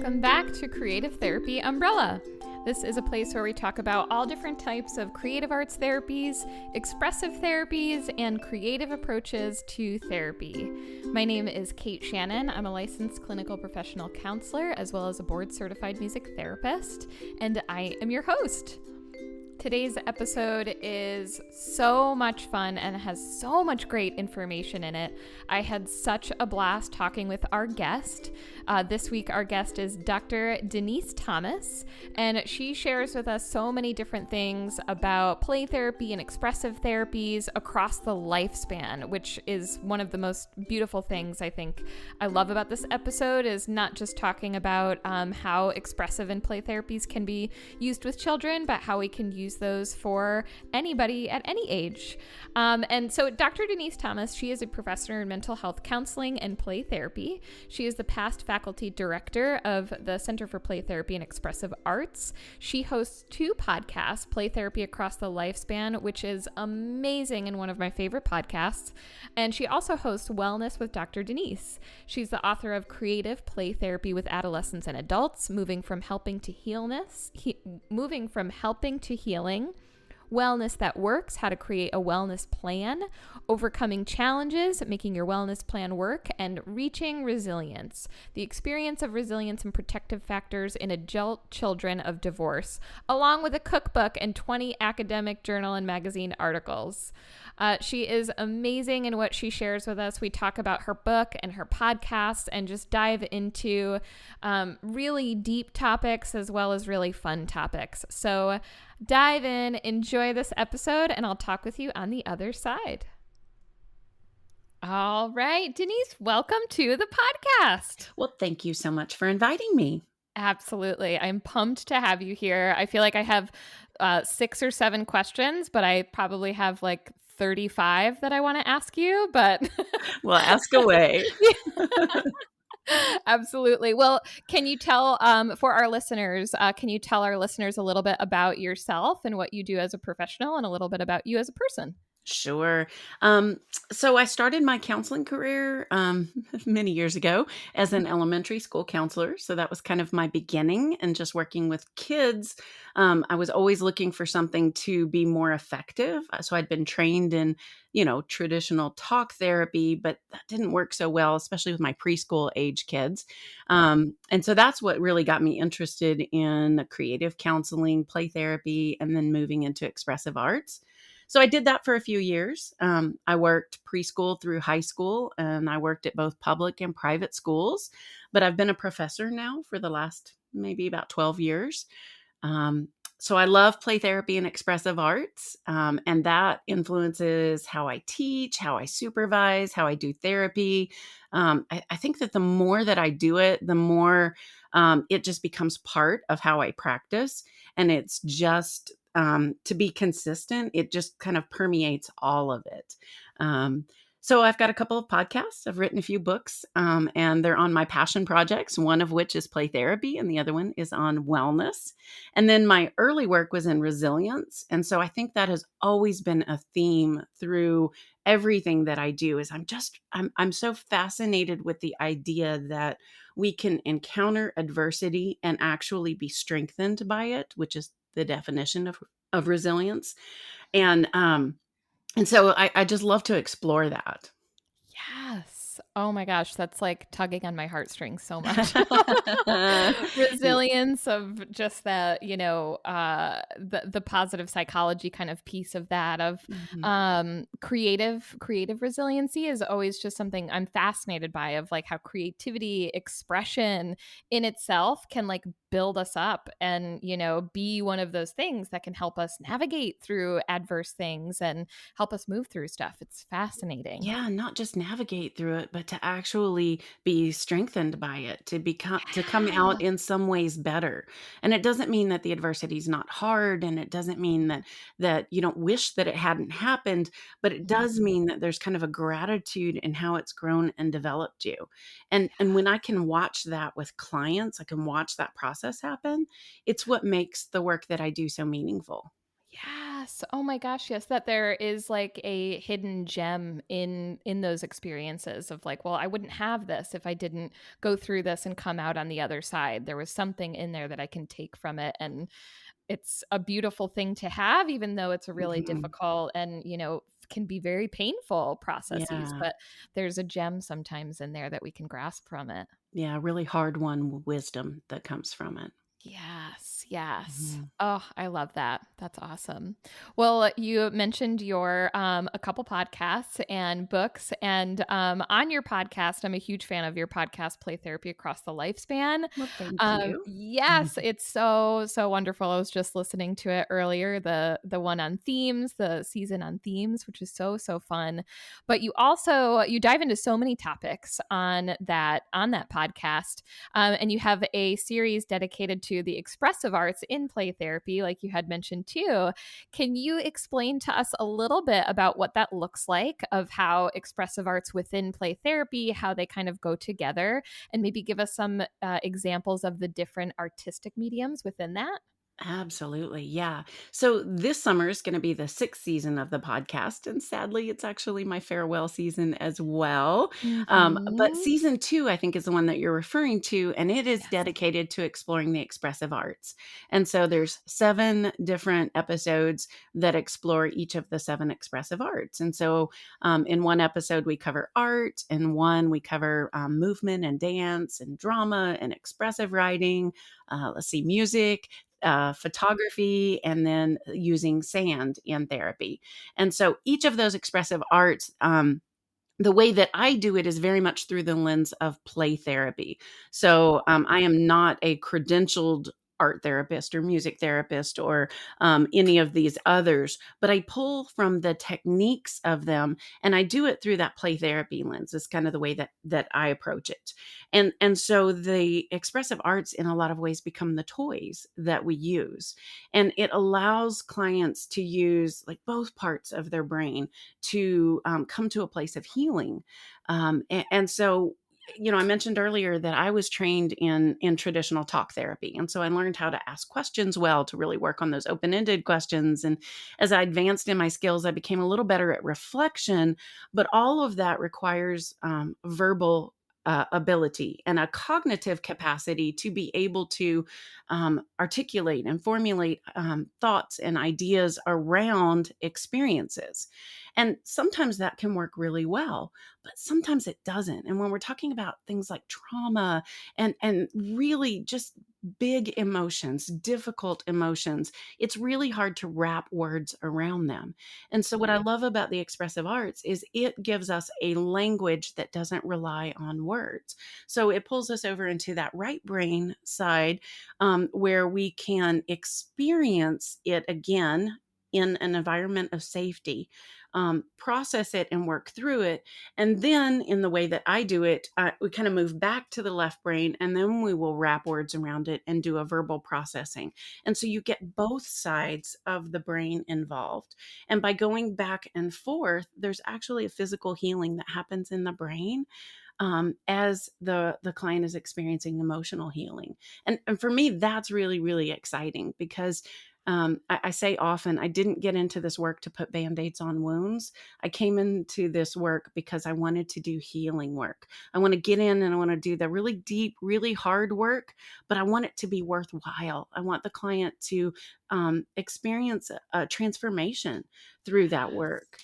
Welcome back to Creative Therapy Umbrella. This is a place where we talk about all different types of creative arts therapies, expressive therapies, and creative approaches to therapy. My name is Kate Shannon. I'm a licensed clinical professional counselor as well as a board-certified music therapist, and I am your host. Today's episode is so much fun and has so much great information in it. I had such a blast talking with our guest. This week, our guest is Dr. Denis Thomas, and she shares with us so many different things about play therapy and expressive therapies across the lifespan, which is one of the most beautiful things I think I love about this episode, is not just talking about how expressive and play therapies can be used with children, but how we can use those for anybody at any age. And so Dr. Denis Thomas, she is a professor in mental health counseling and play therapy. She is the past faculty director of the Center for Play Therapy and Expressive Arts. She hosts two podcasts, Play Therapy Across the Lifespan, which is amazing and one of my favorite podcasts. And she also hosts Wellness with Dr. Denis. She's the author of Creative Play Therapy with Adolescents and Adults, Moving from Helping to Healing, Wellness That Works, How to Create a Wellness Plan, Overcoming Challenges, Making Your Wellness Plan Work, and Reaching Resilience, the experience of resilience and protective factors in adult children of divorce, along with a cookbook and 20 academic journal and magazine articles. She is amazing in what she shares with us. We talk about her book and her podcast and just dive into really deep topics as well as really fun topics. So dive in, enjoy this episode, and I'll talk with you on the other side. All right, Denis, welcome to the podcast. Well, thank you so much for inviting me. Absolutely. I'm pumped to have you here. I feel like I have 6 or 7 questions, but I probably have like 35 that I want to ask you, but well, ask away. Absolutely. Well, can you tell for our listeners, can you tell our listeners a little bit about yourself and what you do as a professional and a little bit about you as a person? Sure. So I started my counseling career many years ago as an elementary school counselor. So that was kind of my beginning, and just working with kids. I was always looking for something to be more effective. So I'd been trained in, traditional talk therapy, but that didn't work so well, especially with my preschool age kids. And so that's what really got me interested in creative counseling, play therapy, and then moving into expressive arts. So I did that for a few years. I worked preschool through high school, and I worked at both public and private schools. But I've been a professor now for the last maybe about 12 years. So I love play therapy and expressive arts, and that influences how I teach, how I supervise, how I do therapy. I think that the more that I do it, the more it just becomes part of how I practice. And it's just to be consistent, it just kind of permeates all of it. So I've got a couple of podcasts. I've written a few books, and they're on my passion projects, one of which is play therapy, and the other one is on wellness. And then my early work was in resilience. And so I think that has always been a theme through everything that I do. Is I'm so fascinated with the idea that we can encounter adversity and actually be strengthened by it, which is the definition of resilience. And so I just love to explore that. Yes. Oh my gosh, that's like tugging on my heartstrings so much. Resilience of just that, the positive psychology kind of piece of that, of creative resiliency is always just something I'm fascinated by, of like how creativity, expression in itself can like build us up and, be one of those things that can help us navigate through adverse things and help us move through stuff. It's fascinating. Yeah, not just navigate through it, but to actually be strengthened by it, to come out in some ways better. And it doesn't mean that the adversity is not hard, and it doesn't mean that you don't wish that it hadn't happened, but it does mean that there's kind of a gratitude in how it's grown and developed you. And when I can watch that with clients, I can watch that process happen. It's what makes the work that I do so meaningful. Yeah, Yes. Oh my gosh, yes, that there is like a hidden gem in those experiences of like, well, I wouldn't have this if I didn't go through this and come out on the other side. There was something in there that I can take from it, and it's a beautiful thing to have, even though it's a really Mhm. difficult and, can be very painful processes, Yeah. but there's a gem sometimes in there that we can grasp from it. Yeah, really hard-won wisdom that comes from it. Yes, yes. Mhm. Oh, I love that. That's awesome. Well, you mentioned your a couple podcasts and books, and on your podcast, I'm a huge fan of your podcast, Play Therapy Across the Lifespan. Well, thank you. Yes, it's so wonderful. I was just listening to it earlier, the one on themes, the season on themes, which is so fun. But you dive into so many topics on that podcast. And you have a series dedicated to the expressive arts in play therapy, like you had mentioned too. Can you explain to us a little bit about what that looks like, of how expressive arts within play therapy, how they kind of go together, and maybe give us some examples of the different artistic mediums within that? Absolutely. Yeah. So this summer is going to be the sixth season of the podcast. And sadly, it's actually my farewell season as well. But Mm-hmm. season two, I think, is the one that you're referring to. And it is Yes. dedicated to exploring the expressive arts. And so there's 7 different episodes that explore each of the 7 expressive arts. And so in one episode, we cover art. In one, we cover movement and dance and drama and expressive writing. Let's see, music, photography, and then using sand in therapy. And so each of those expressive arts, the way that I do it is very much through the lens of play therapy. So I am not a credentialed art therapist or music therapist or any of these others, but I pull from the techniques of them, and I do it through that play therapy lens. Is kind of the way that I approach it. And so the expressive arts in a lot of ways become the toys that we use. And it allows clients to use like both parts of their brain to come to a place of healing. And so, I mentioned earlier that I was trained in traditional talk therapy, and so I learned how to ask questions well, to really work on those open-ended questions. And as I advanced in my skills, I became a little better at reflection. But all of that requires verbal ability and a cognitive capacity to be able to articulate and formulate thoughts and ideas around experiences. And sometimes that can work really well, but sometimes it doesn't. And when we're talking about things like trauma and really just big emotions, difficult emotions, it's really hard to wrap words around them. And so what I love about the expressive arts is it gives us a language that doesn't rely on words. So it pulls us over into that right brain side, where we can experience it again in an environment of safety, process it and work through it. And then, in the way that I do it, we kind of move back to the left brain, and then we will wrap words around it and do a verbal processing. And so you get both sides of the brain involved. And by going back and forth, there's actually a physical healing that happens in the brain, as the client is experiencing emotional healing. And for me, that's really, really exciting because I say often, I didn't get into this work to put band-aids on wounds. I came into this work because I wanted to do healing work. I want to get in and I want to do the really deep, really hard work, but I want it to be worthwhile. I want the client to experience a transformation through that work.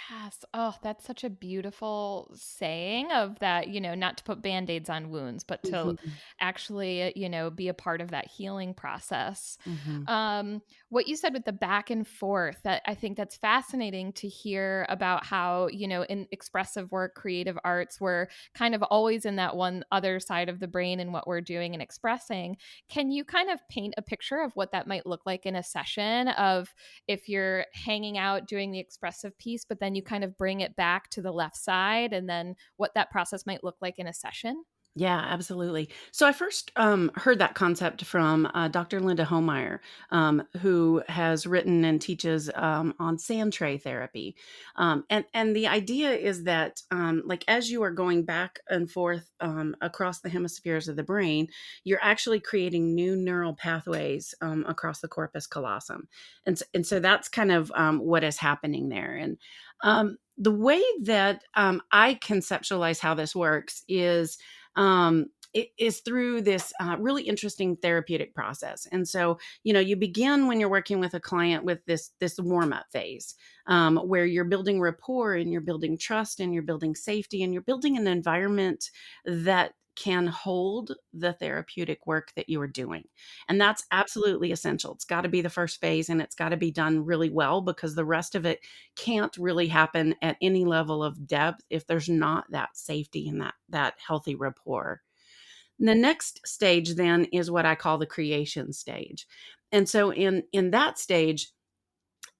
Yes. Oh, that's such a beautiful saying of that, not to put band-aids on wounds, but to Mhm, actually, be a part of that healing process. mhm. What you said with the back and forth, that I think that's fascinating to hear about how, in expressive work, creative arts, we're kind of always in that one other side of the brain and what we're doing and expressing. Can you kind of paint a picture of what that might look like in a session of, if you're hanging out doing the expressive piece, but then you kind of bring it back to the left side, and then what that process might look like in a session? Yeah, absolutely. So I first heard that concept from Dr. Linda Homeyer, who has written and teaches on sand tray therapy. And the idea is that, like, as you are going back and forth across the hemispheres of the brain, you're actually creating new neural pathways across the corpus callosum, and so that's kind of what is happening there. And the way that I conceptualize how this works is it is through this really interesting therapeutic process. And so, you begin when you're working with a client with this warm up phase, where you're building rapport and you're building trust and you're building safety and you're building an environment that can hold the therapeutic work that you are doing. And that's absolutely essential. It's got to be the first phase, and it's got to be done really well, because the rest of it can't really happen at any level of depth if there's not that safety and that healthy rapport. The next stage then is what I call the creation stage. And so in that stage,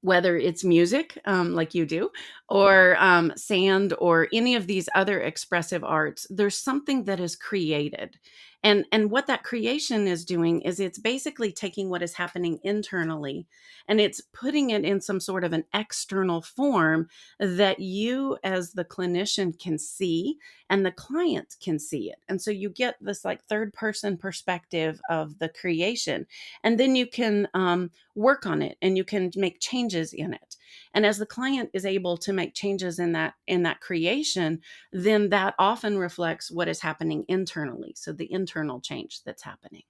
whether it's music, like you do, or sand, or any of these other expressive arts, there's something that is created. And what that creation is doing is it's basically taking what is happening internally and it's putting it in some sort of an external form that you as the clinician can see and the client can see it. And so you get this like third person perspective of the creation. And then you can work on it and you can make changes in it. And as the client is able to make changes in that creation, then that often reflects what is happening internally, so the internal change that's happening.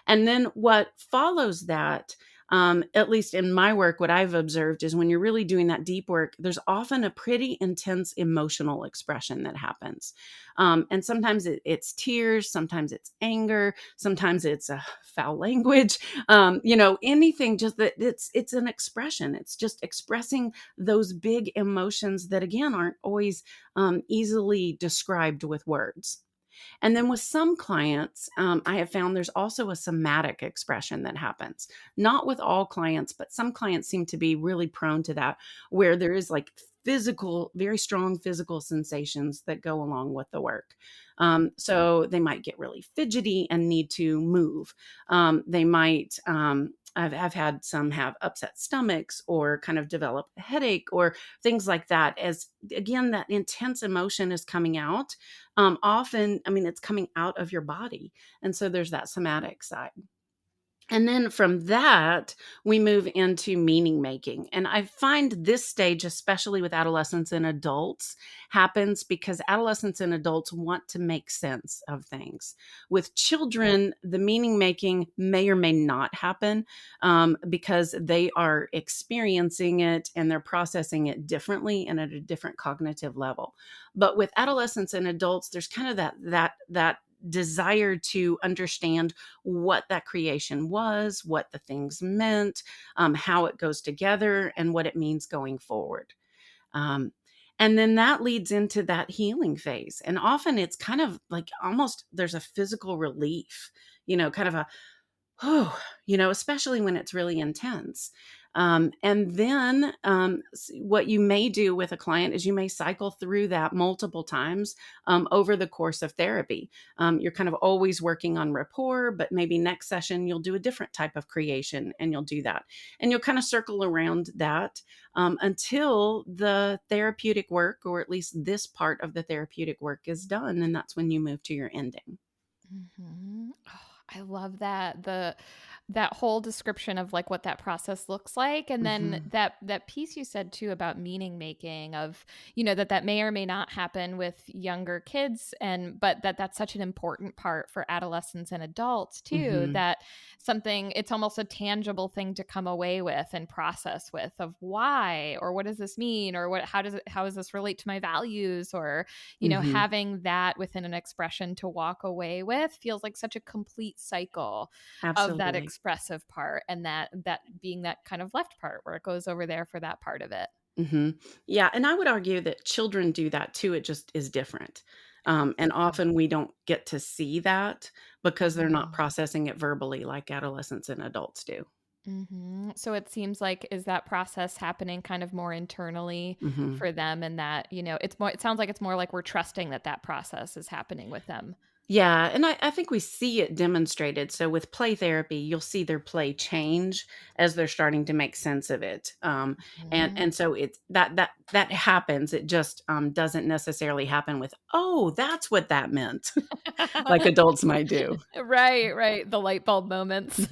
And then what follows that, at least in my work, what I've observed is when you're really doing that deep work, there's often a pretty intense emotional expression that happens. And sometimes it's tears, sometimes it's anger, sometimes it's foul language, anything, just that it's an expression. It's just expressing those big emotions that, again, aren't always easily described with words. And then with some clients, I have found there's also a somatic expression that happens. Not with all clients, but some clients seem to be really prone to that, where there is like physical, very strong physical sensations that go along with the work. So they might get really fidgety and need to move. They might, I've had some have upset stomachs or kind of develop a headache or things like that. As again, that intense emotion is coming out. Often, I mean, it's coming out of your body. And so there's that somatic side. And then from that, we move into meaning making. And I find this stage, especially with adolescents and adults, happens because adolescents and adults want to make sense of things. With children, the meaning making may or may not happen because they are experiencing it and they're processing it differently and at a different cognitive level. But with adolescents and adults, there's kind of that desire to understand what that creation was, what the things meant, how it goes together, and what it means going forward. Um, and then that leads into that healing phase. And often it's kind of like almost there's a physical relief, kind of a, oh, especially when it's really intense. And then what you may do with a client is you may cycle through that multiple times over the course of therapy. You're kind of always working on rapport, but maybe next session you'll do a different type of creation and you'll do that. And you'll kind of circle around that until the therapeutic work, or at least this part of the therapeutic work, is done. And that's when you move to your ending. Oh, I love that whole description of like what that process looks like, and then Mhm. that piece you said too about meaning making of that may or may not happen with younger kids, and but that's such an important part for adolescents and adults too, Mhm. that something, it's almost a tangible thing to come away with and process with, of why, or what does this mean, or how does this relate to my values, or Mhm. having that within an expression to walk away with feels like such a complete cycle of that Absolutely. expressive part, and that being that kind of left part where it goes over there for that part of it. Mhm. Yeah, and I would argue that children do that too, it just is different. And often we don't get to see that because they're not Mhm. processing it verbally like adolescents and adults do. So it seems like, is that process happening kind of more internally Mhm. for them, and that, it sounds like it's more like we're trusting that process is happening with them. Yeah, and I think we see it demonstrated. So with play therapy, you'll see their play change as they're starting to make sense of it. Mhm. And so it's that happens. It just doesn't necessarily happen with, oh, that's what that meant, like adults might do. Right, right, the light bulb moments.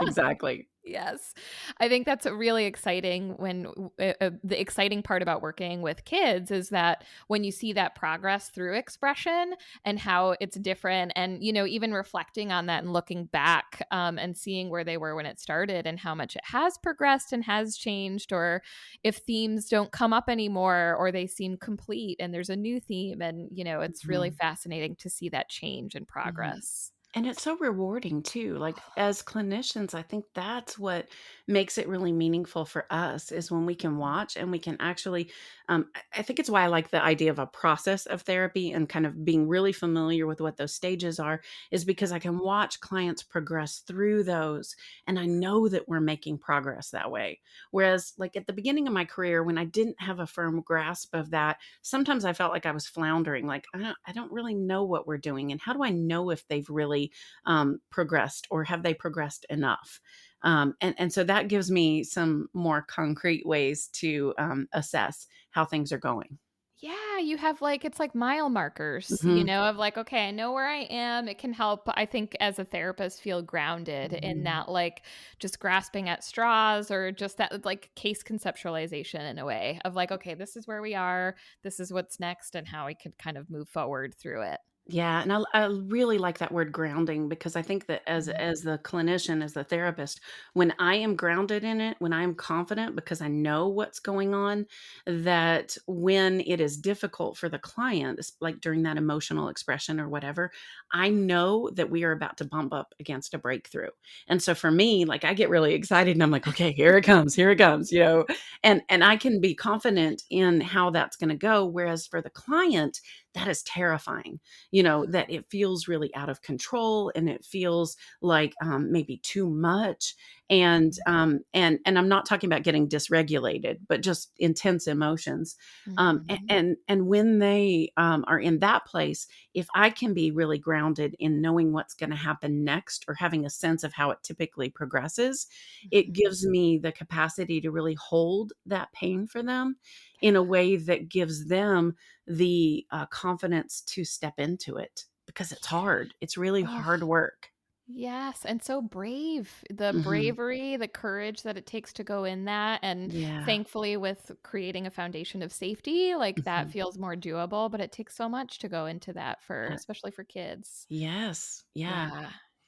Exactly. Yes. I think that's really exciting the exciting part about working with kids is that when you see that progress through expression and how it's different and, even reflecting on that and looking back and seeing where they were when it started and how much it has progressed and has changed, or if themes don't come up anymore or they seem complete and there's a new theme. And, it's really Mhm. fascinating to see that change and Mhm. progress. And it's so rewarding too. Like as clinicians, I think that's what makes it really meaningful for us is when we can watch and we can actually. I think it's why I like the idea of a process of therapy and kind of being really familiar with what those stages are, is because I can watch clients progress through those and I know that we're making progress that way. Whereas, like at the beginning of my career, when I didn't have a firm grasp of that, sometimes I felt like I was floundering, like I don't really know what we're doing. And how do I know if they've really progressed or have they progressed enough? And so that gives me some more concrete ways to assess how things are going. Yeah, you have it's like mile markers, Hmm. of like, okay, I know where I am. It can help, I think, as a therapist, feel grounded in Hmm. that, just grasping at straws or just that, case conceptualization in a way of like, okay, this is where we are, this is what's next, and how we could kind of move forward through it. Yeah, and I really like that word grounding because I think that Mhm. as the clinician, as the therapist, when I am grounded in it, when I am confident because I know what's going on, that when it is difficult for the client, like during that emotional expression or whatever, I know that we are about to bump up against a breakthrough. And so for me, like I get really excited and I'm like, okay, here it comes, and I can be confident in how that's going to go. Whereas for the client, that is terrifying, that it feels really out of control and it feels like maybe too much. And I'm not talking about getting dysregulated, but just intense emotions. Mhm. And when they are in that place, if I can be really grounded in knowing what's going to happen next or having a sense of how it typically progresses, it Mhm. gives me the capacity to really hold that pain for them in a way that gives them the confidence to step into it because it's hard. It's really Yeah. hard work. Yes, and so brave. The Mhm. bravery, the courage that it takes to go in that, and Yeah. thankfully with creating a foundation of safety, that Mhm. feels more doable, but it takes so much to go into that for Uh, especially for kids. yes. Yeah.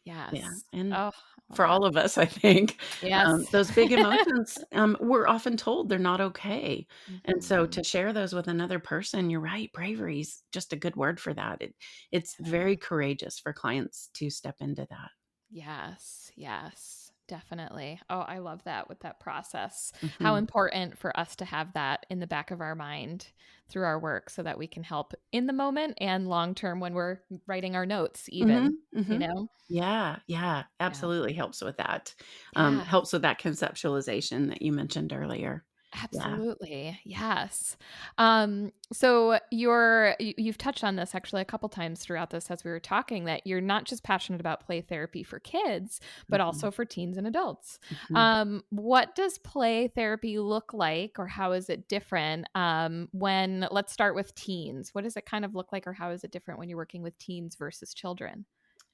Yeah. Yeah. Yes. And Oh, I love for that. all of us, I think, Yes. those big emotions, we're often told they're not okay. And so Mhm. to share those with another person, you're right, bravery is just a good word for that. It's very courageous for clients to step into that. Yes, yes, definitely. Oh, I love that with that process. How Mhm. important for us to have that in the back of our mind through our work so that we can help in the moment and long term when we're writing our notes, Mhm, even, you mhm. know? Yeah, yeah, Yeah. absolutely helps with that. Yeah. Helps with that conceptualization that you mentioned earlier. Yeah. Absolutely. Yes. So you've touched on this actually a couple times throughout this as we were talking, that you're not just passionate about play therapy for kids, but Mhm, also for teens and adults. mhm. What does play therapy look like, or how is it different? Let's start with teens. What does it kind of look like, or how is it different when you're working with teens versus children?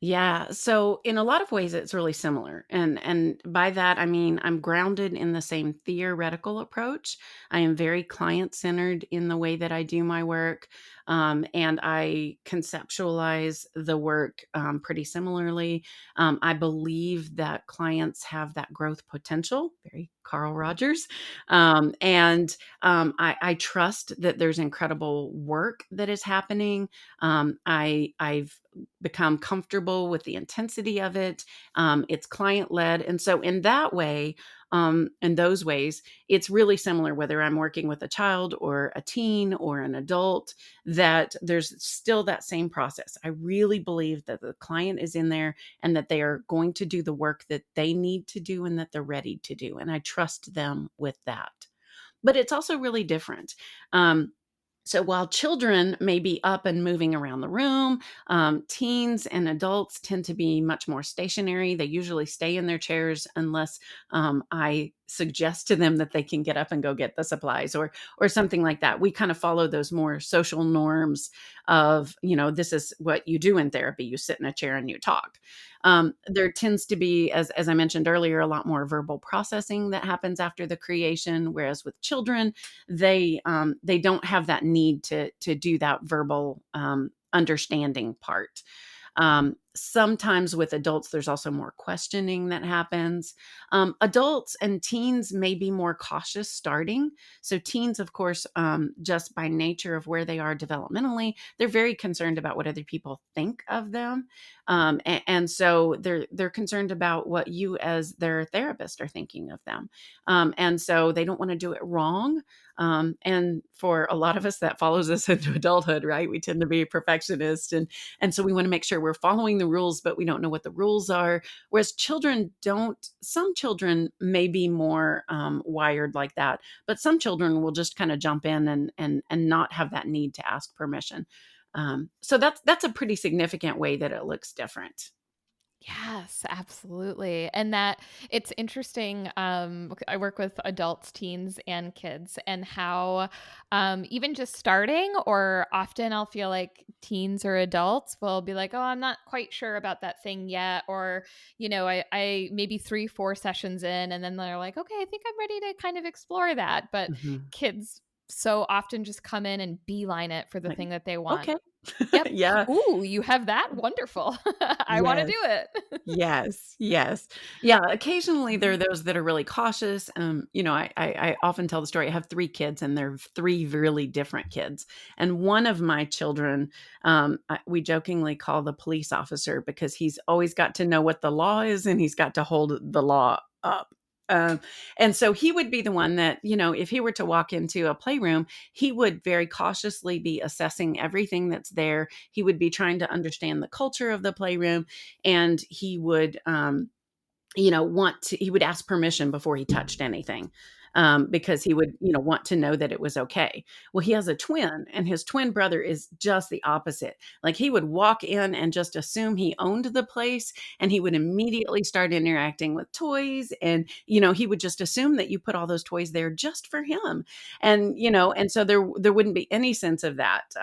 Yeah, so in a lot of ways it's really similar. And by that I mean I'm grounded in the same theoretical approach. I am very client-centered in the way that I do my work. And I conceptualize the work pretty similarly. I believe that clients have that growth potential, very Carl Rogers. And I trust that there's incredible work that is happening. I've become comfortable with the intensity of it. It's client led. And so, in that way, in those ways, it's really similar whether I'm working with a child or a teen or an adult, that there's still that same process. I really believe that the client is in there and that they are going to do the work that they need to do and that they're ready to do. And I trust them with that. But it's also really different. Um, So while children may be up and moving around the room, teens and adults tend to be much more stationary. They usually stay in their chairs unless I suggest to them that they can get up and go get the supplies or something like that. We kind of follow those more social norms of, this is what you do in therapy. You sit in a chair and you talk. There tends to be, as I mentioned earlier, a lot more verbal processing that happens after the creation, whereas with children, they don't have that need to do that verbal understanding part. Sometimes with adults, there's also more questioning that happens. Adults and teens may be more cautious starting. So teens, of course, just by nature of where they are developmentally, they're very concerned about what other people think of them, and so they're concerned about what you as their therapist are thinking of them, and so they don't want to do it wrong. And for a lot of us, that follows us into adulthood, right? We tend to be perfectionists, and so we want to make sure we're following the rules, but we don't know what the rules are. Whereas children don't, some children may be more wired like that, but some children will just kind of jump in and not have that need to ask permission. So that's a pretty significant way that it looks different. Yes, absolutely. And that it's interesting. I work with adults, teens, and kids, and how even just starting, or often I'll feel like teens or adults will be like, oh, I'm not quite sure about that thing yet. Or, I maybe 3, 4 sessions in, and then they're like, okay, I think I'm ready to kind of explore that. But Mhm. kids so often just come in and beeline it for the Like, thing that they want. okay. Yep. Yeah. Ooh, you have that? Wonderful. I want to Yes. do it. Yes, yes. Yeah, occasionally there Mhm. are those that are really cautious. I often tell the story. I have 3 kids, and they're 3 really different kids. And one of my children, we jokingly call the police officer because he's always got to know what the law is, and he's got to hold the law up. Um, and so he would be the one that, if he were to walk into a playroom, he would very cautiously be assessing everything that's there. He would be trying to understand the culture of the playroom, and he would he would ask permission before he touched anything, because he would, want to know that it was okay. Well, he has a twin, and his twin brother is just the opposite. Like, he would walk in and just assume he owned the place, and he would immediately start interacting with toys, and he would just assume that you put all those toys there just for him, and so there wouldn't be any sense of that,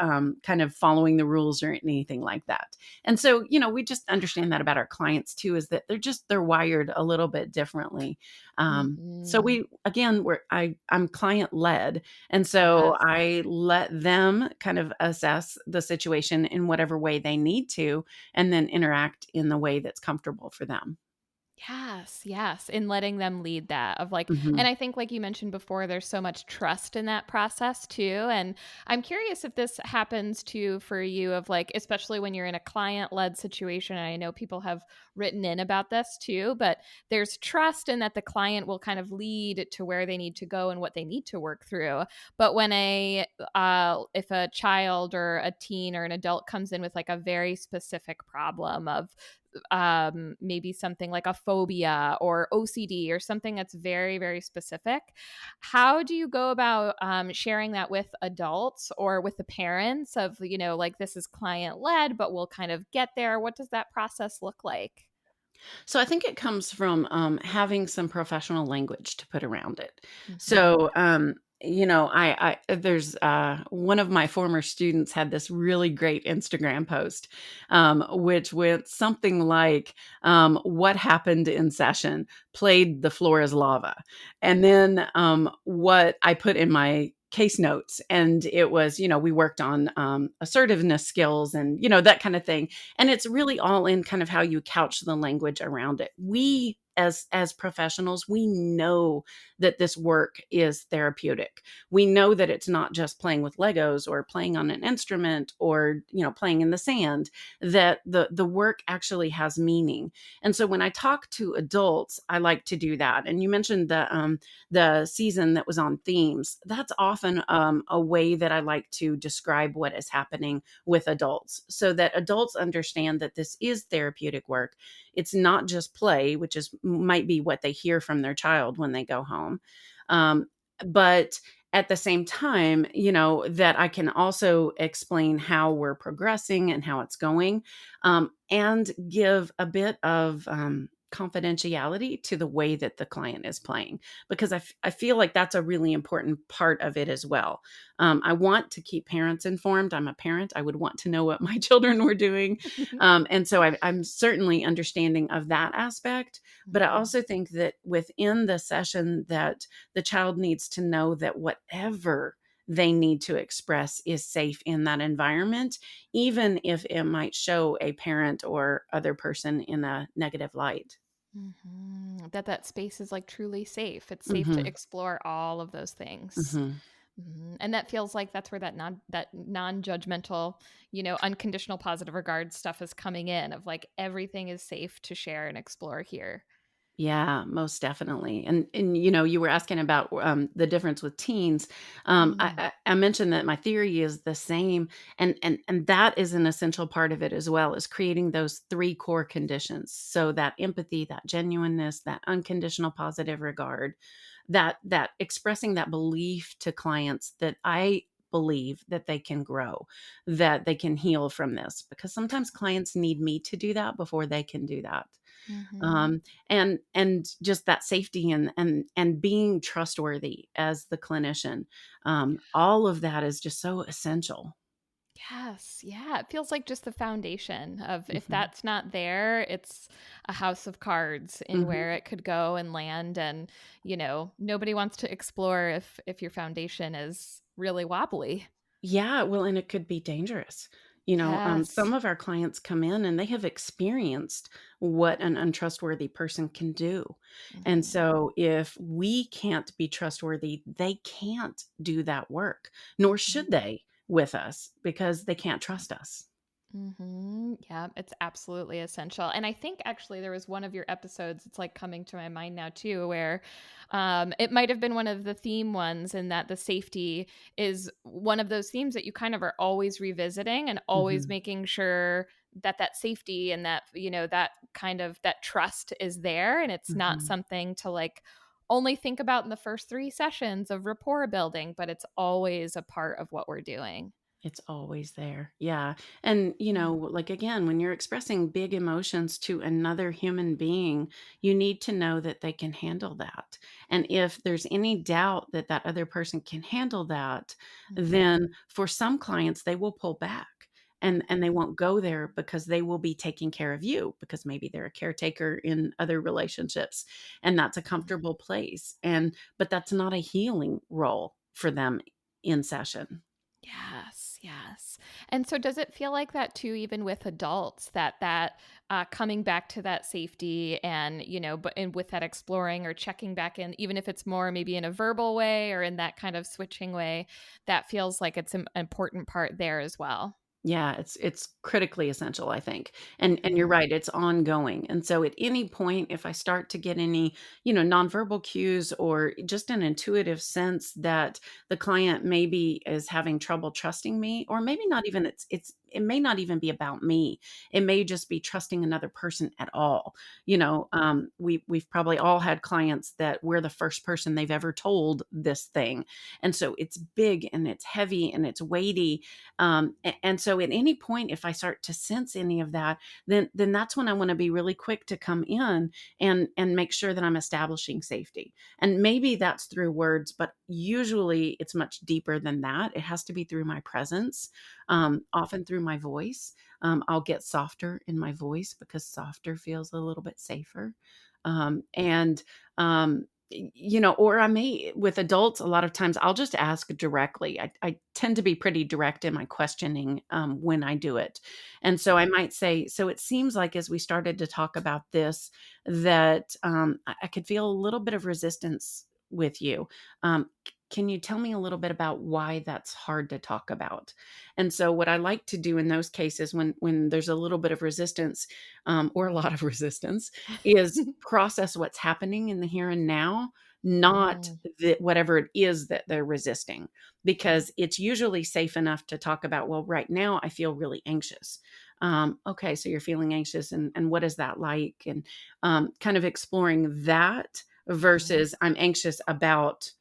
kind of following the rules or anything like that. And so, we just understand that about our clients too, is that they're wired a little bit differently. So Mhm. we, again, I'm client led. And so Yes. I let them kind of assess the situation in whatever way they need to, and then interact in the way that's comfortable for them. Yes, yes, in letting them lead that of like, and Mhm. I think like you mentioned before, there's so much trust in that process too. And I'm curious if this happens too for you of like, especially when you're in a client-led situation. And I know people have written in about this too, but there's trust in that the client will kind of lead to where they need to go and what they need to work through. But when if a child or a teen or an adult comes in with like a very specific problem of maybe something like a phobia or OCD or something that's very, very specific. How do you go about sharing that with adults or with the parents of, like this is client led, but we'll kind of get there? What does that process look like? So I think it comes from having some professional language to put around it. Hmm. So, I there's one of my former students had this really great Instagram post, which went something like, "What happened in session? Played the floor is lava," and then what I put in my case notes, and it was, we worked on assertiveness skills and that kind of thing, and it's really all in kind of how you couch the language around it. We as professionals, we know that this work is therapeutic. We know that it's not just playing with Legos or playing on an instrument or, playing in the sand, that the work actually has meaning. And so when I talk to adults, I like to do that. And you mentioned the season that was on themes. That's often a way that I like to describe what is happening with adults, so that adults understand that this is therapeutic work. It's not just play, which is might be what they hear from their child when they go home. Um, but at the same time, that I can also explain how we're progressing and how it's going, and give a bit of confidentiality to the way that the client is playing, because I feel like that's a really important part of it as well. I want to keep parents informed. I'm a parent. I would want to know what my children were doing. And so I'm certainly understanding of that aspect. But I Mhm. also think that within the session, that the child needs to know that whatever they need to express is safe in that environment, even if it might show a parent or other person in a negative light. That space is like truly safe. It's safe to Mhm. explore all of those things. Mhm. And that feels like that's where that non-judgmental, unconditional positive regard stuff is coming in, of like everything is safe to share and explore here. Yeah, most definitely. And you were asking about the difference with teens. Mm. I mentioned that my theory is the same, and that is an essential part of it as well, is creating those three core conditions. So that empathy, that genuineness, that unconditional positive regard, that expressing that belief to clients that I believe that they can grow, that they can heal from this, because sometimes clients need me to do that before they can do that. Mhm. And just that safety and being trustworthy as the clinician, all of that is just so essential. Yes. Yeah. It feels like just the foundation of, if Mhm. that's not there, it's a house of cards in Mhm. where it could go and land. And, nobody wants to explore if your foundation is really wobbly. Yeah, well, and it could be dangerous. Some Yes. of our clients come in and they have experienced what an untrustworthy person can do. And Mhm. so if we can't be trustworthy, they can't do that work, nor Mhm. should they with us, because they can't trust us. Yeah, it's absolutely essential. And I think actually there was one of your episodes, it's like coming to my mind now too, where it might have been one of the theme ones, and that the safety is one of those themes that you kind of are always revisiting and always Mhm. making sure that safety and that, that kind of that trust is there. And it's not Mhm. something to like only think about in the first 3 sessions of rapport building, but it's always a part of what we're doing. It's always there. Yeah. And, like again, when you're expressing big emotions to another human being, you need to know that they can handle that. And if there's any doubt that that other person can handle that, Mhm. then for some clients, they will pull back. And they won't go there because they will be taking care of you, because maybe they're a caretaker in other relationships, and that's a comfortable place. But that's not a healing role for them in session. Yes, yes. And so does it feel like that too, even with adults, that coming back to that safety and, but and with that exploring or checking back in, even if it's more maybe in a verbal way or in that kind of switching way, that feels like it's an important part there as well. Yeah, it's critically essential, I think. And you're Mhm. right, it's ongoing. And so at any point, if I start to get any, nonverbal cues or just an intuitive sense that the client maybe is having trouble trusting me, or maybe not even it may not even be about me. It may just be trusting another person at all. We've probably all had clients that we're the first person they've ever told this thing. And so it's big and it's heavy and it's weighty, and so at any point, if I start to sense any of that, then that's when I want to be really quick to come in and make sure that I'm establishing safety. And maybe that's through words, but usually it's much deeper than that. It has to be through my presence, often through my voice. I'll get softer in my voice because softer feels a little bit safer. And or I may, with adults, a lot of times I'll just ask directly. I tend to be pretty direct in my questioning when I do it. And so I might say, so it seems like as we started to talk about this, that I could feel a little bit of resistance with you. Can you tell me a little bit about why that's hard to talk about? And so what I like to do in those cases, when there's a little bit of resistance, or a lot of resistance, is process what's happening in the here and now, not Mm. whatever it is that they're resisting, because it's usually safe enough to talk about, well, right now I feel really anxious. Okay, so you're feeling anxious, and what is that like? And kind of exploring that Mhm. versus I'm anxious about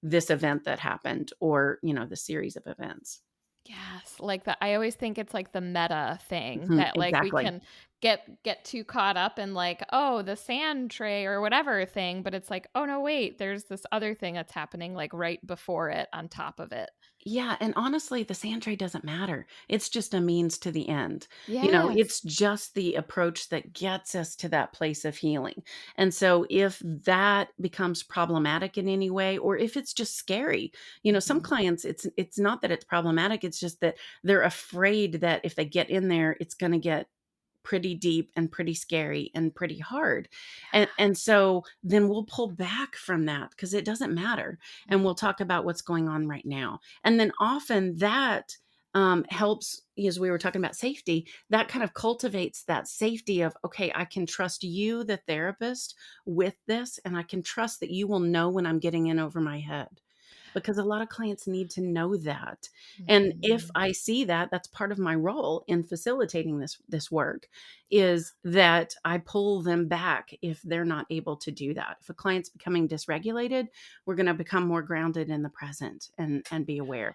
this event that happened, or, the series of events. Yes, like the I always think it's like the meta thing Mhm, that like we exactly. can get too caught up in like, oh, the sand tray or whatever thing, but it's like, oh no, wait, there's this other thing that's happening like right before it on top of it. Yeah, and honestly, the sand tray doesn't matter. It's just a means to the end. Yes. It's just the approach that gets us to that place of healing. And so if that becomes problematic in any way, or if it's just scary, some Mhm. clients, it's not that it's problematic, it's just that they're afraid that if they get in there, it's going to get pretty deep and pretty scary and pretty hard. And so then we'll pull back from that because it doesn't matter. And we'll talk about what's going on right now. And then often that helps, as we were talking about safety, that kind of cultivates that safety of, okay, I can trust you, the therapist, with this, and I can trust that you will know when I'm getting in over my head, because a lot of clients need to know that. And if Mhm. I see that, that's part of my role in facilitating this work, is that I pull them back if they're not able to do that. If a client's becoming dysregulated, we're going to become more grounded in the present and be aware.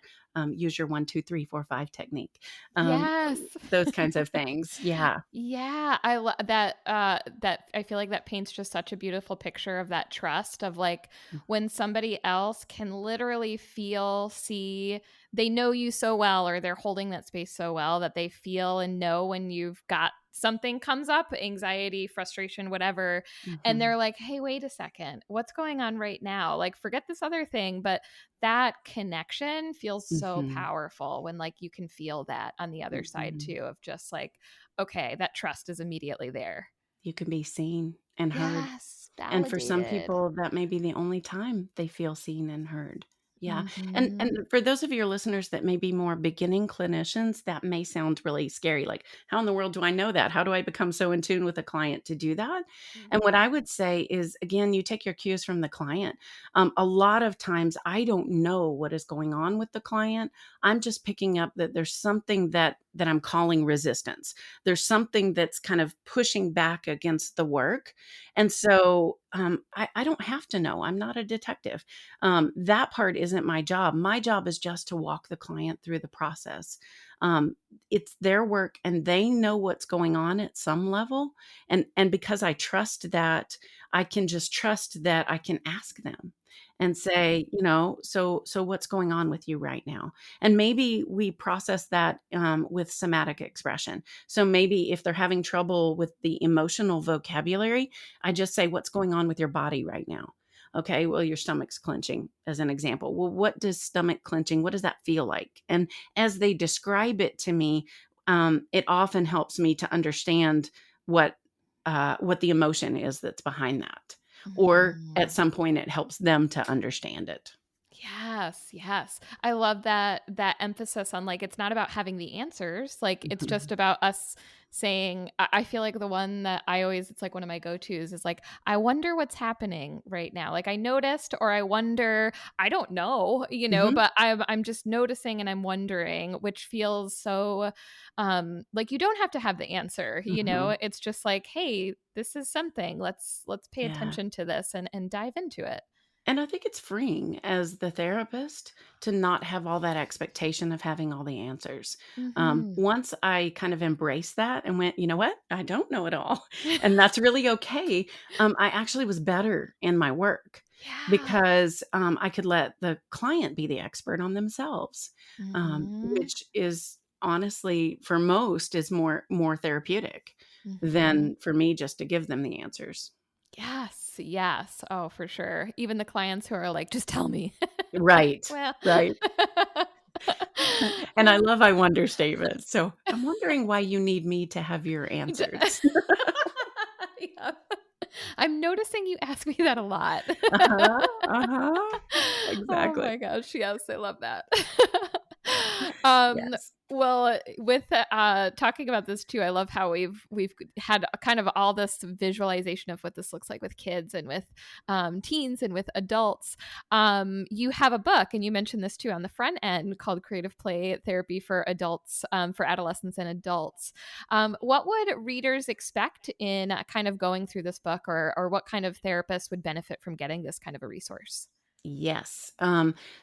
Use your 1, 2, 3, 4, 5 technique. Um, Yes. those kinds of things. Yeah. Yeah, I love that that I feel like that paints just such a beautiful picture of that trust of like when somebody else can literally feel, see, they know you so well or they're holding that space so well that they feel and know when you've got something comes up, anxiety, frustration, whatever, and Hmm. they're like, "Hey, wait a second. What's going on right now? Like forget this other thing, but that connection feels so Hmm. powerful when like you can feel that on the other side Hmm. too of just like okay, that trust is immediately there. You can be seen and heard. Yes, And for some validated. people, that may be the only time they feel seen and heard. Yeah. And Mhm. for those of your listeners that may be more beginning clinicians, that may sound really scary. Like, how in the world do I know that? How do I become so in tune with a client to do that? And what Mhm. I would say is, again, you take your cues from the client. A lot of times I don't know what is going on with the client. I'm just picking up that there's something that I'm calling resistance. There's something that's kind of pushing back against the work. And so I don't have to know. I'm not a detective. That part isn't my job. My job is just to walk the client through the process. Um, it's their work, and they know what's going on at some level. And because I trust that, I can just trust that I can ask them and say, so what's going on with you right now? And maybe we process that with somatic expression. So maybe if they're having trouble with the emotional vocabulary, I just say, what's going on with your body right now? Okay, well, your stomach's clenching, as an example. Well, what does stomach clenching, what does that feel like? And as they describe it to me, it often helps me to understand what what the emotion is that's behind that. Or at Mhm. some point, it helps them to understand it. Yes, yes. I love that emphasis on like it's not about having the answers. Like it's just Mhm. about us saying I feel like the one that I always it's like one of my go-tos is like I wonder what's happening right now. Like I noticed or I wonder, I don't know, Mhm. but I'm just noticing and I'm wondering, which feels so like you don't have to have the answer. Mhm. It's just like, hey, this is something. Let's pay Yeah. attention to this and dive into it. And I think it's freeing as the therapist to not have all that expectation of having all the answers. Mhm. Once I kind of embraced that and went, you know what? I don't know it all. And that's really okay. I actually was better in my work Yeah. because I could let the client be the expert on themselves, Mhm. which is honestly for most is more therapeutic Mhm. than for me just to give them the answers. Yes, yes. Oh, for sure. Even the clients who are like, "Just tell me." Like, Right. well. Right. And I love I wonder statements. So, I'm wondering why you need me to have your answers. Yep. I'm noticing you ask me that a lot. Uh-huh, uh-huh. Oh Exactly. my gosh, yes, I love that. Um, Yes. well, with, talking about this too, I love how we've had kind of all this visualization of what this looks like with kids and with, teens and with adults. You have a book, and you mentioned this too on the front end called Creative Play Therapy for Adults, for Adolescents and Adults. What would readers expect in kind of going through this book, or what kind of therapist would benefit from getting this kind of a resource? Yes.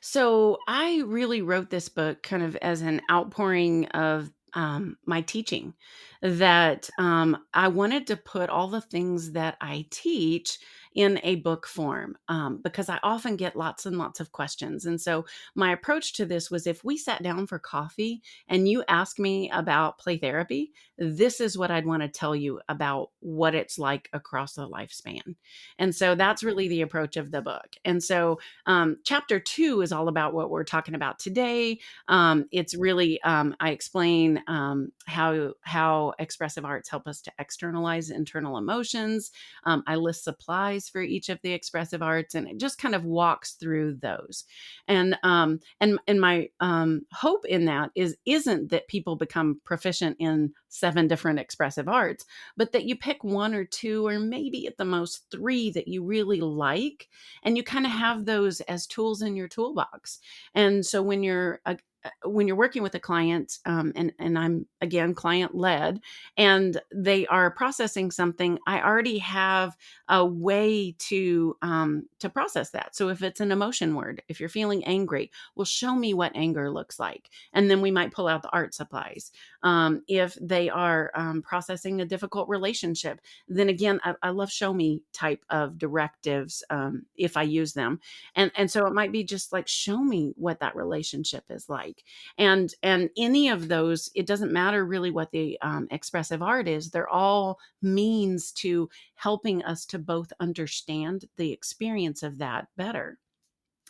So I really wrote this book kind of as an outpouring of my teaching, that I wanted to put all the things that I teach in a book form, because I often get lots and lots of questions. And so my approach to this was, if we sat down for coffee and you ask me about play therapy, this is what I'd want to tell you about what it's like across the lifespan. And so that's really the approach of the book. And so chapter 2 is all about what we're talking about today. It's really, I explain how expressive arts help us to externalize internal emotions. I list supplies for each of the expressive arts, and it just kind of walks through those. And my hope in that isn't that people become proficient in 7 different expressive arts, but that you pick 1 or 2, or maybe at the most 3 that you really like, and you kind of have those as tools in your toolbox. And so when you're working with a client, and I'm again client led, and they are processing something, I already have a way to process that. So if it's an emotion word, if you're feeling angry, well, show me what anger looks like, and then we might pull out the art supplies. If they are processing a difficult relationship, then again, I love show me type of directives, if I use them. And so it might be just like, show me what that relationship is like. And any of those, it doesn't matter really what the expressive art is. They're all means to helping us to both understand the experience of that better.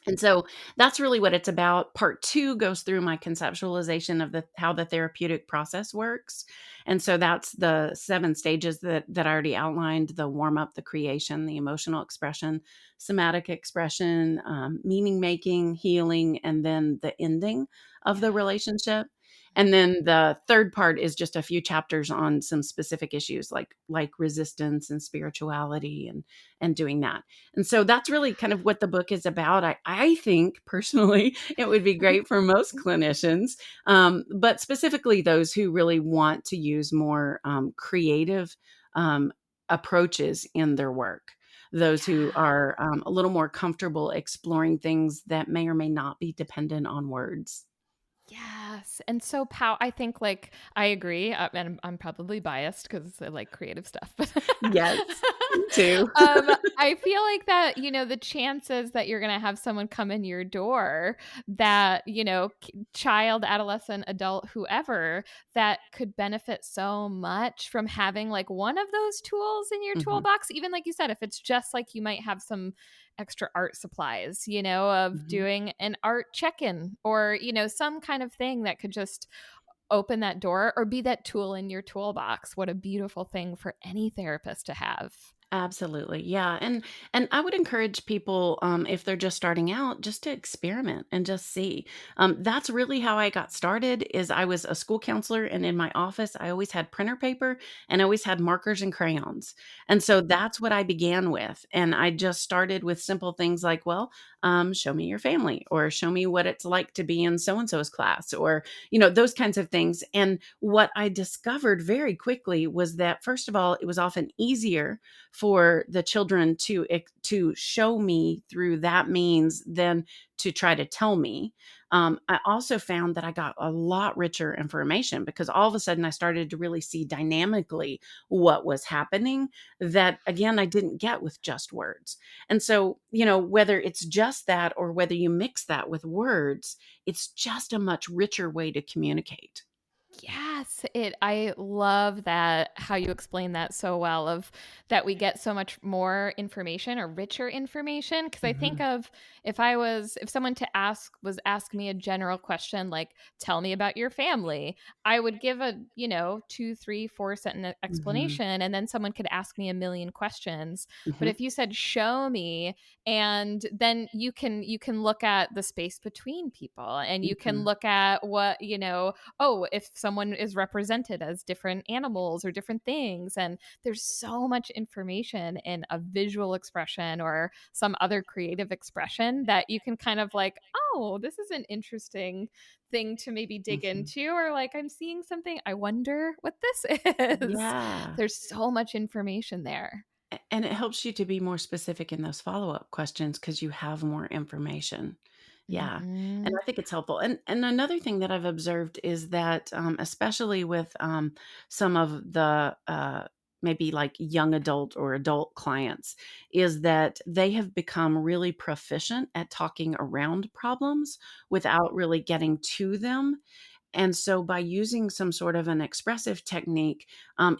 And so that's really what it's about. Part 2 goes through my conceptualization of how the therapeutic process works. And so that's the 7 stages that I already outlined: the warm up, the creation, the emotional expression, somatic expression, meaning making, healing, and then the ending of the Yeah. relationship. And then the third part is just a few chapters on some specific issues, like resistance and spirituality, and doing that. And so that's really kind of what the book is about. I think personally it would be great for most clinicians, but specifically those who really want to use more creative approaches in their work. Those who Yeah. are a little more comfortable exploring things that may or may not be dependent on words. Yes. And so I think like I agree, and I'm probably biased because I like creative stuff. But Yes, me too. I feel like that, the chances that you're going to have someone come in your door that, child, adolescent, adult, whoever, that could benefit so much from having like one of those tools in your Mhm, toolbox. Even like you said, if it's just like you might have some extra art supplies, of mhm. doing an art check-in, or, some kind of thing that could just open that door or be that tool in your toolbox. What a beautiful thing for any therapist to have. Absolutely. Yeah. And I would encourage people, if they're just starting out, just to experiment and just see. That's really how I got started. Is I was a school counselor, and in my office I always had printer paper, and I always had markers and crayons. And so that's what I began with. And I just started with simple things like, well, show me your family, or show me what it's like to be in so and so's class, or those kinds of things. And what I discovered very quickly was that, first of all, it was often easier for the children to show me through that means than to try to tell me. I also found that I got a lot richer information, because all of a sudden I started to really see dynamically what was happening, that again I didn't get with just words. And so, whether it's just that or whether you mix that with words, it's just a much richer way to communicate. Yes, I love that how you explain that so well, of that we get so much more information or richer information. Because I think Mhm, of, if someone was ask me a general question like, tell me about your family, I would give a, 2, 3, 4 sentence mhm, explanation, and then someone could ask me a million questions. But mhm, if you said show me, and then you can look at the space between people, and you can mhm. look at what, oh, if someone is represented as different animals or different things. And there's so much information in a visual expression or some other creative expression that you can kind of like, oh, this is an interesting thing to maybe dig Mhm. into, or like, I'm seeing something, I wonder what this is. Yeah. There's so much information there. And it helps you to be more specific in those follow-up questions because you have more information. Yeah, and Hmm. I think it's helpful. And another thing that I've observed is that, especially with, some of the, maybe like young adult or adult clients, is that they have become really proficient at talking around problems without really getting to them. And so by using some sort of an expressive technique,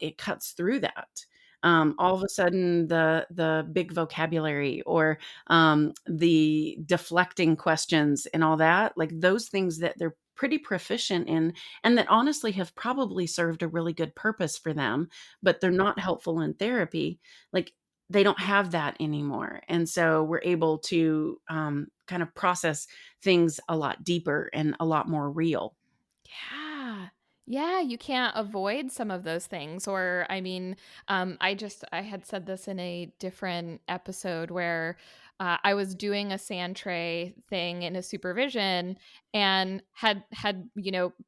it cuts through that. All of a sudden, the big vocabulary or the deflecting questions and all that, like those things that they're pretty proficient in, and that honestly have probably served a really good purpose for them, but they're not helpful in therapy. Like they don't have that anymore, and so we're able to kind of process things a lot deeper and a lot more real. Yeah. Yeah, you can't avoid some of those things. Or, I mean, I had said this in a different episode where I was doing a sand tray thing in a supervision and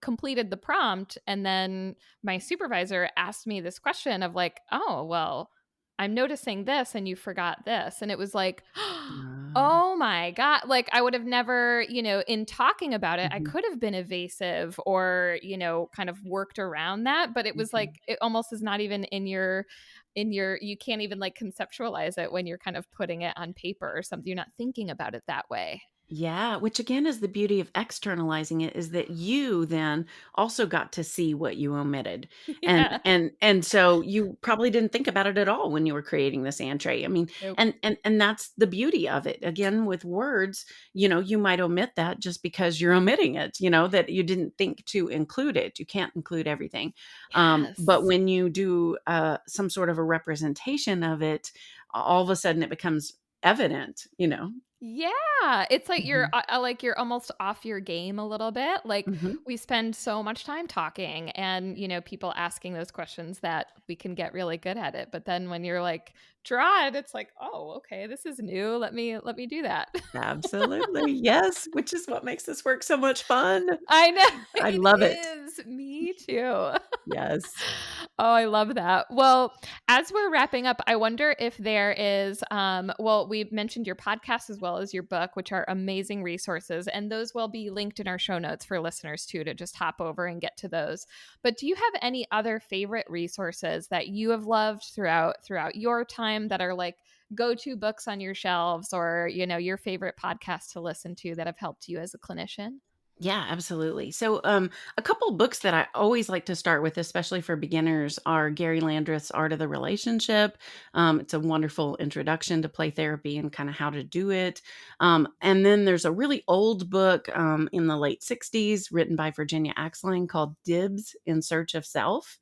completed the prompt. And then my supervisor asked me this question of like, oh, well, I'm noticing this and you forgot this. And it was like, Ah, oh my God. Like, I would have never, in talking about it, I mhm, could have been evasive or, kind of worked around that. But it was mhm. like, it almost is not even you can't even like conceptualize it when you're kind of putting it on paper or something. You're not thinking about it that way. Yeah, which again is the beauty of externalizing it is that you then also got to see what you omitted. And Yeah. and so you probably didn't think about it at all when you were creating this entree. I mean, Nope. and that's the beauty of it. Again, with words, you might omit that just because you're omitting it, that you didn't think to include it. You can't include everything. But Yes. when you do some sort of a representation of it, all of a sudden it becomes evident. Yeah, it's like Mhm. you're almost off your game a little bit. Like Mhm. we spend so much time talking and people asking those questions that we can get really good at it. But then when you're like draw it, it's like, "Oh, okay, this is new. Let me do that." Absolutely, yes, which is what makes this work so much fun. I know I it love it. is. Me too. Yes. Oh, I love that. Well, as we're wrapping up, I wonder if there is, well, we mentioned your podcast as well as your book, which are amazing resources, and those will be linked in our show notes for listeners too to just hop over and get to those. But do you have any other favorite resources that you have loved throughout your time that are like go-to books on your shelves or, your favorite podcasts to listen to that have helped you as a clinician? Yeah, absolutely. So, a couple books that I always like to start with, especially for beginners, are Gary Landreth's Art of the Relationship. It's a wonderful introduction to play therapy and kind of how to do it. And then there's a really old book in the late 60s written by Virginia Axline called Dibs in Search of Self.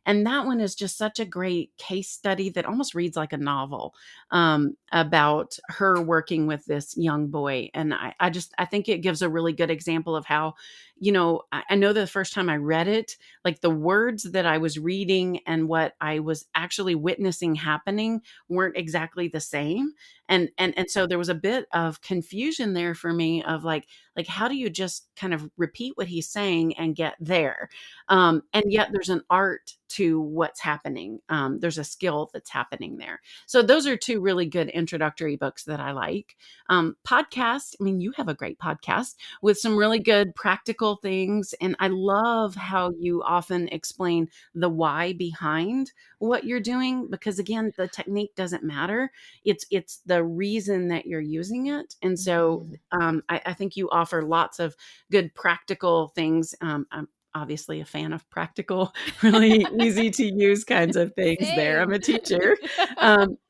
And that one is just such a great case study that almost reads like a novel, about her working with this young boy. And I think it gives a really good example of how, I know the first time I read it, like the words that I was reading and what I was actually witnessing happening weren't exactly the same. And so there was a bit of confusion there for me of like how do you just kind of repeat what he's saying and get there? And yet there's an art to what's happening. There's a skill that's happening there. So those are two really good introductory books that I like. Podcast, I mean, you have a great podcast with some really good practical things. And I love how you often explain the why behind what you're doing, because again, the technique doesn't matter. It's the reason that you're using it. And so Mhm. I think you offer lots of good practical things. I'm obviously a fan of practical, really easy to use kinds of things there. I'm Same. a teacher.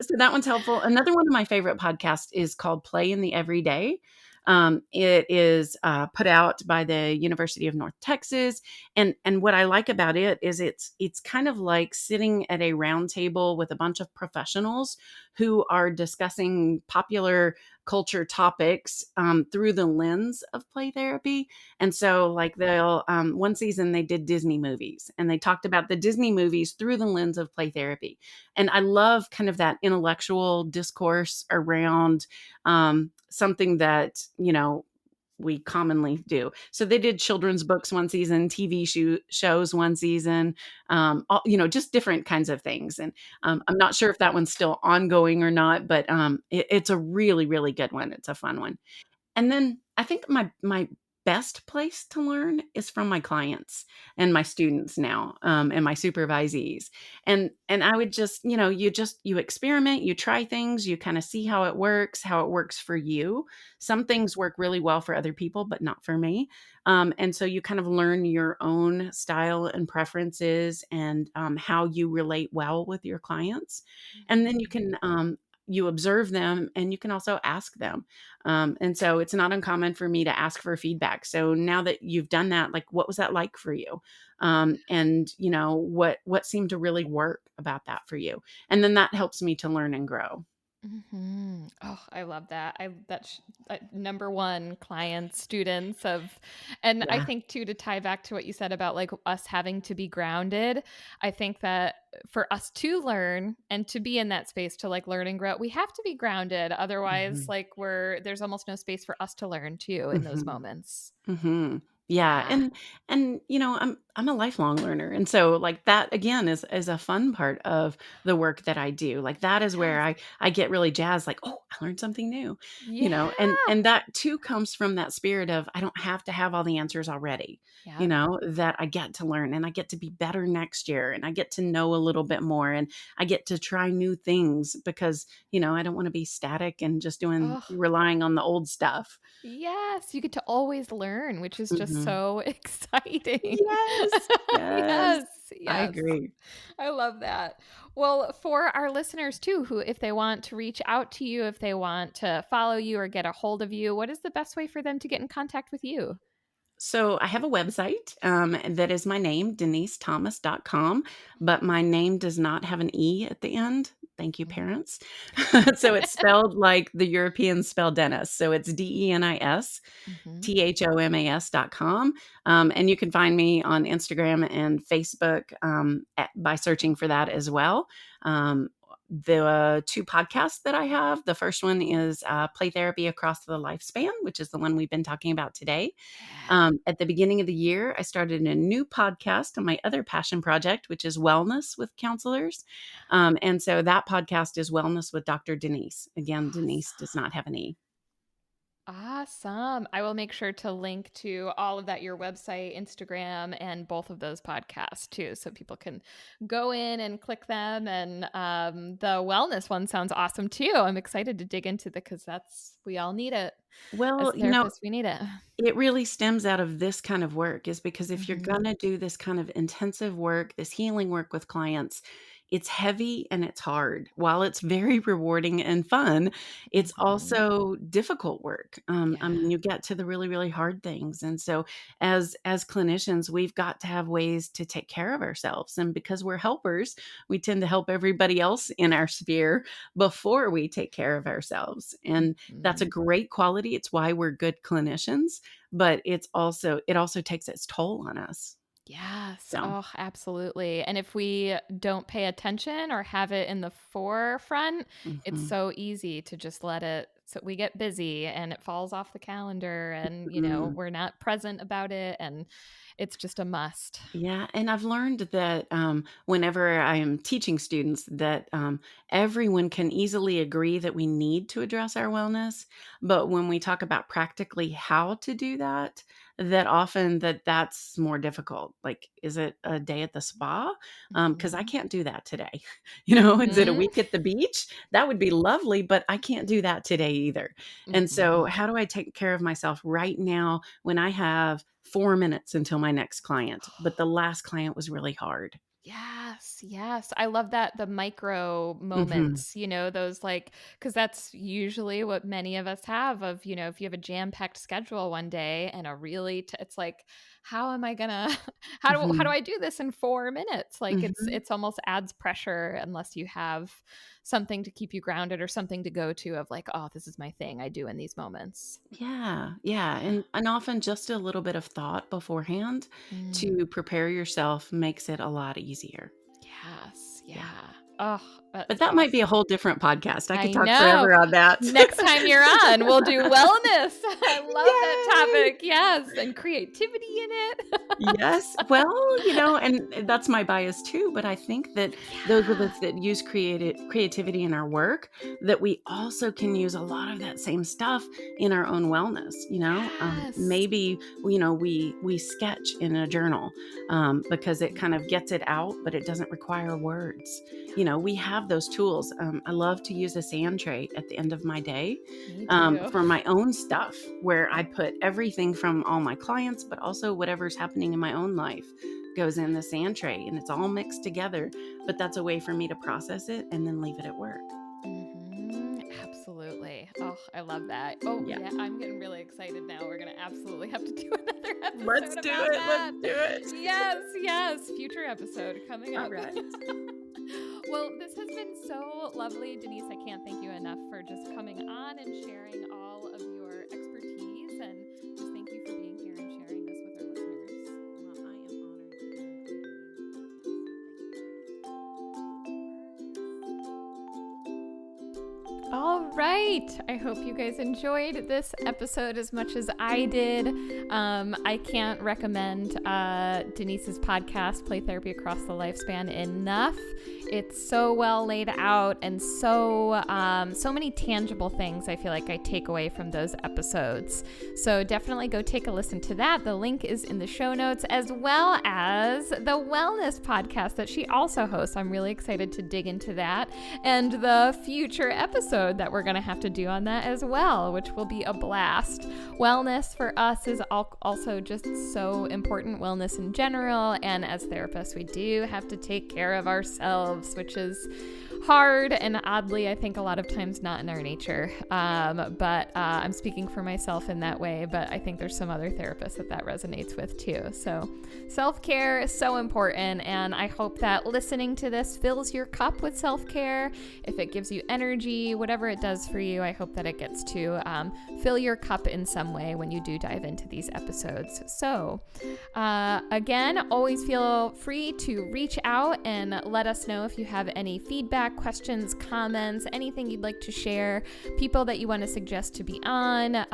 So that one's helpful. Another one of my favorite podcasts is called Play in the Everyday. It is put out by the University of North Texas, and what I like about it is it's kind of like sitting at a round table with a bunch of professionals who are discussing popular culture topics through the lens of play therapy. And so, like, they'll, one season they did Disney movies and they talked about the Disney movies through the lens of play therapy. And I love kind of that intellectual discourse around something that, we commonly do. So they did children's books one season, TV shows one season, just different kinds of things. And I'm not sure if that one's still ongoing or not, but it's a really, really good one. It's a fun one. And then I think my best place to learn is from my clients and my students now, and my supervisees. And I would just, you experiment, you try things, you kind of see how it works for you. Some things work really well for other people, but not for me. And so you kind of learn your own style and preferences and how you relate well with your clients. And then you observe them and you can also ask them. And so it's not uncommon for me to ask for feedback. So now that you've done that, like, what was that like for you? And what seemed to really work about that for you? And then that helps me to learn and grow. Oh, I love that. That's number one, clients, students and I Yeah. think too, to tie back to what you said about like us having to be grounded, I think that for us to learn and to be in that space to like learn and grow, we have to be grounded. Otherwise, Hmm. like there's almost no space for us to learn too in those Hmm. moments. Mhm. Yeah, Yeah. and I'm a lifelong learner, and so, like, that again is a fun part of the work that I do. Like, that is where Yes. I get really jazzed, like, "Oh, I learned something new," Yeah. and that too comes from that spirit of I don't have to have all the answers already, Yep. that I get to learn, and I get to be better next year, and I get to know a little bit more, and I get to try new things because, I don't wanna be static and just doing Oh, relying on the old stuff. yes, you get to always learn, which is just Mhm. so exciting. Yes, yes, Yes, I yes. agree. I love that. Well, for our listeners too, who if they want to reach out to you, if they want to follow you or get a hold of you, what is the best way for them to get in contact with you? So I have a website, that is my name, denisThomas.com, but my name does not have an E at the end. Thank you, Mhm. parents. So it's spelled like the Europeans spell Dennis. So it's DENIS. Mhm. THOMAS.com. And you can find me on Instagram and Facebook by searching for that as well. The two podcasts that I have, the first one is Play Therapy Across the Lifespan, which is the one we've been talking about today. Yeah. At the beginning of the year, I started a new podcast on my other passion project, which is wellness with counselors. And so that podcast is Wellness with Dr. Denise. Again, Denise does Awesome. not have an E. Awesome. I will make sure to link to all of that, your website, Instagram, and both of those podcasts too, so people can go in and click them. And the wellness one sounds awesome too. I'm excited to dig into because we all need it. As Well, therapists, we need it. it really stems out of this kind of work is because if you're Mhm. gonna do this kind of intensive work, this healing work with clients, it's heavy and it's hard. While it's very rewarding and fun, it's Mhm. also difficult work. I Yeah. mean, you get to the really, really hard things. And so as clinicians, we've got to have ways to take care of ourselves. And because we're helpers, we tend to help everybody else in our sphere before we take care of ourselves. And that's a Mhm. great quality. It's why we're good clinicians, but it also takes its toll on us. Yes. So, Oh, absolutely. And if we don't pay attention or have it in the forefront, it's mhm, so easy to just let it. So we get busy and it falls off the calendar and, mhm. we're not present about it. And it's just a must. Yeah, and I've learned that, whenever I am teaching students that, everyone can easily agree that we need to address our wellness, but when we talk about practically how to do that, that often that's more difficult. Like, is it a day at the spa? Because I Hmm. can't do that today. Is it a Hmm. week at the beach? That would be lovely, but I can't do that today either. And so, Hmm. how do I take care of myself right now when I have 4 minutes until my next client, but the last client was really hard? Yes, yes. I love that the micro Mhm, moments, those like, because that's usually what many of us have of, if you have a jam-packed schedule one day and it's like, how am I gonna, how do mhm, I do this in 4 minutes? Like mhm. it's almost adds pressure unless you have something to keep you grounded or something to go to of like, oh, this is my thing I do in these moments. Yeah, yeah, Yeah. and often just a little bit of thought beforehand Mm. to prepare yourself makes it a lot easier. Yes. Yeah. Yeah. Oh, But that's that might be a awesome. whole different podcast. I I could talk know. forever on that. Next time you're on, we'll do wellness. I love that Yay! topic. Yes. And creativity in it. Yes. Well, and that's my bias too, but I think that those of Yeah. us that use creativity in our work, that we also can use a lot of that same stuff in our own wellness. Yes. Maybe, we sketch in a journal because it kind of gets it out, but it doesn't require words. We have those tools. I love to use a sand tray at the end of my day Me too. for my own stuff, where I put everything from all my clients, but also whatever's happening in my own life goes in the sand tray, and it's all mixed together. But that's a way for me to process it and then leave it at work. Absolutely. Oh, I love that. Oh, Yeah. yeah. I'm getting really excited now. We're going to absolutely have to do another episode Let's do about it. that. Let's do it. Yes, yes. Future episode coming up. All right. Well, this has been so lovely, Denise. I can't thank you enough for just coming on and sharing all of your expertise, and just thank you for being here and sharing this with our listeners. Well, I am honored to be included in All right. I hope you guys enjoyed this episode as much as I did. I can't recommend Denise's podcast, Play Therapy Across the Lifespan, enough. It's so well laid out, and so many tangible things I feel like I take away from those episodes. So definitely go take a listen to that. The link is in the show notes, as well as the wellness podcast that she also hosts. I'm really excited to dig into that, and the future episode that we're going to have to do on that as well, which will be a blast. Wellness for us is also just so important, wellness in general, and as therapists, we do have to take care of ourselves, which is hard and oddly, I think a lot of times not in our nature. But I'm speaking for myself in that way, but I think there's some other therapists that resonates with too. So self-care is so important, and I hope that listening to this fills your cup with self-care. If it gives you energy, whatever it does for you, I hope that it gets to fill your cup in some way when you do dive into these episodes. So again, always feel free to reach out and let us know if you have any feedback, questions, comments, anything you'd like to share, people that you want to suggest to be on,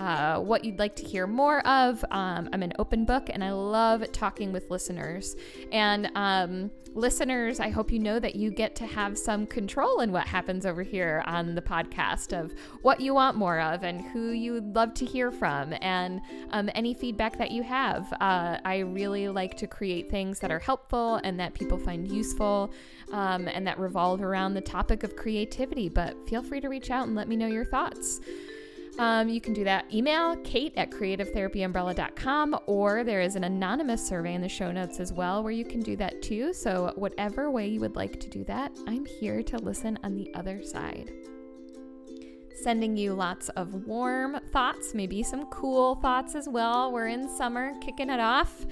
what you'd like to hear more of. I'm an open book, and I love talking with listeners. And listeners, I hope you know that you get to have some control in what happens over here on the podcast, of what you want more of and who you'd love to hear from, and any feedback that you have. I really like to create things that are helpful and that people find useful, and that revolve around the topic of creativity. But feel free to reach out and let me know your thoughts. You can do that. Email kate@creativetherapyumbrella.com, or there is an anonymous survey in the show notes as well where you can do that too. So whatever way you would like to do that, I'm here to listen on the other side. Sending you lots of warm thoughts, maybe some cool thoughts as well. We're in summer, kicking it off.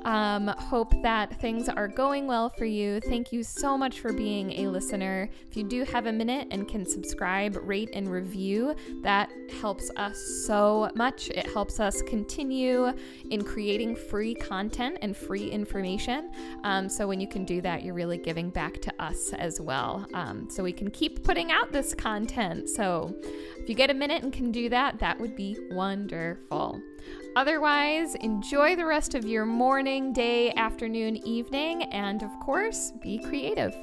Hope that things are going well for you. Thank you so much for being a listener. If you do have a minute and can subscribe, rate, and review, that helps us so much. It helps us continue in creating free content and free information. So when you can do that, you're really giving back to us as well. So we can keep putting out this content. So if you get a minute and can do that, that would be wonderful. Otherwise, enjoy the rest of your morning, day, afternoon, evening, and of course, be creative.